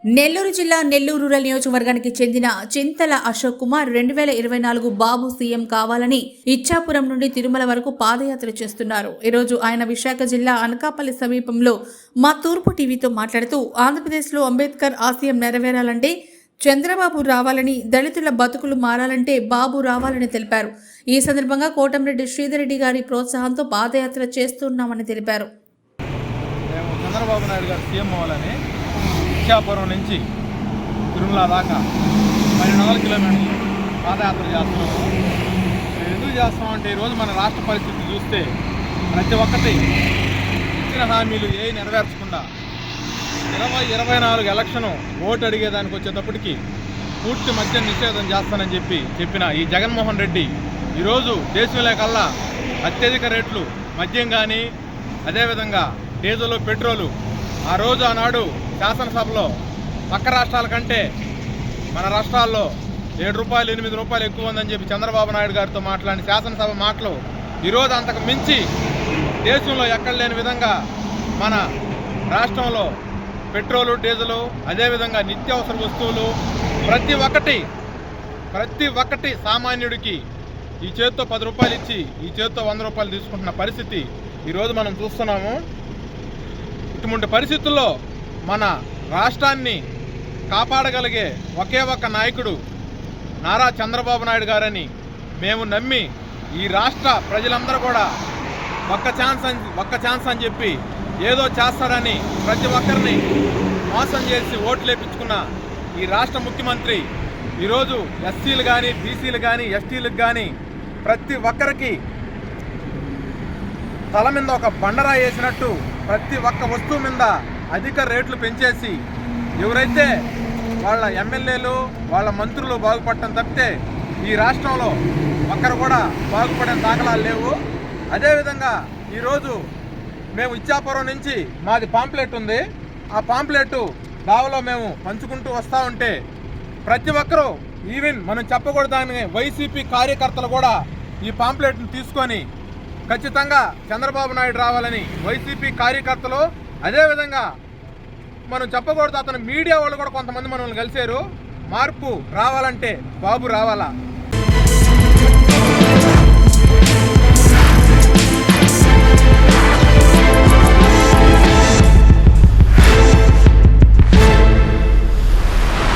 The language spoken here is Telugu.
నెల్లూరు జిల్లా నెల్లూరు రూరల్ నియోజకవర్గానికి చెందిన చింతల అశోక్ కుమార్ 2024 బాబు సీఎం కావాలని ఇచ్చాపురం నుండి తిరుమల వరకు పాదయాత్ర చేస్తున్నారు. ఈరోజు ఆయన విశాఖ జిల్లా అనకాపల్లి సమీపంలో మా తూర్పు టీవీతో మాట్లాడుతూ ఆంధ్రప్రదేశ్లో అంబేద్కర్ ఆశయం నెరవేరాలంటే చంద్రబాబు రావాలని, దళితుల బతుకులు మారాలంటే బాబు రావాలని తెలిపారు. ఈ సందర్భంగా కోటంరెడ్డి శ్రీధర్ రెడ్డి గారి ప్రోత్సాహంతో పాదయాత్ర చేస్తున్నామని తెలిపారు. చంద్రబాబు నాయుడు గారు సీఎం అవ్వాలని ఇచ్చాపురం నుంచి తిరుమల దాకా 12 కిలోమీటర్లు పాదయాత్ర చేస్తున్నాము. ఎందుకు చేస్తామంటే ఈరోజు మన రాష్ట్ర పరిస్థితి చూస్తే ప్రతి ఒక్కటి ఇచ్చిన హామీలు నెరవేర్చకుండా 2024 ఎలక్షను ఓటు అడిగేదానికి వచ్చేటప్పటికి పూర్తి మద్యం నిషేధం చేస్తానని చెప్పిన ఈ జగన్మోహన్ రెడ్డి ఈరోజు దేశంలో కల్లా అత్యధిక రేట్లు మద్యం కానీ, అదేవిధంగా డీజిల్, పెట్రోలు ఆ రోజు ఆనాడు శాసనసభలో పక్క రాష్ట్రాల కంటే మన రాష్ట్రాల్లో 7 రూపాయలు 8 రూపాయలు ఎక్కువ ఉందని చెప్పి చంద్రబాబు నాయుడు గారితో మాట్లాడిన శాసనసభ మాటలు ఈరోజు అంతకు మించి దేశంలో ఎక్కడ లేని విధంగా మన రాష్ట్రంలో పెట్రోలు, డీజిలు, అదేవిధంగా నిత్యావసర వస్తువులు ప్రతి ఒక్కటి సామాన్యుడికి ఈ చేతితో 10 రూపాయలు ఇచ్చి ఈ చేతితో 100 రూపాయలు తీసుకుంటున్న పరిస్థితి ఈరోజు మనం చూస్తున్నాము. ఇటువంటి పరిస్థితుల్లో మన రాష్ట్రాన్ని కాపాడగలిగే ఒకే ఒక్క నాయకుడు నారా చంద్రబాబు నాయుడు గారని మేము నమ్మి ఈ రాష్ట్ర ప్రజలందరూ కూడా ఒక్క ఛాన్స్ అని చెప్పి ఏదో చేస్తారని ప్రతి ఒక్కరిని మోసం చేసి ఓట్లు వేయించుకున్న ఈ రాష్ట్ర ముఖ్యమంత్రి ఈరోజు ఎస్సీలు కానీ, బీసీలు కానీ, ఎస్టీలకు కానీ ప్రతి ఒక్కరికి తల మీద ఒక బండరా వేసినట్టు ప్రతి ఒక్క వస్తువు మీద అధిక రేట్లు పెంచేసి ఎవరైతే వాళ్ళ ఎమ్మెల్యేలు, వాళ్ళ మంత్రులు బాగుపడటం తప్పితే ఈ రాష్ట్రంలో ఒక్కరు కూడా బాగుపడే దాఖలాలు లేవు. అదేవిధంగా ఈరోజు మేము ఇచ్చాపురం నుంచి మాది పాంప్లెట్ ఉంది. ఆ పాంప్లెట్ దావలో మేము పంచుకుంటూ వస్తూ ఉంటే ప్రతి ఒక్కరూ, ఈవెన్ మనం చెప్పకూడదని వైసీపీ కార్యకర్తలు కూడా ఈ పాంప్లెట్ని తీసుకొని ఖచ్చితంగా చంద్రబాబు నాయుడు రావాలని వైసీపీ కార్యకర్తలు, అదేవిధంగా మనం చెప్పకూడదు అతను మీడియా వాళ్ళు కూడా కొంతమంది మనల్ని కలిశారు. మార్పు రావాలంటే బాబు రావాలా.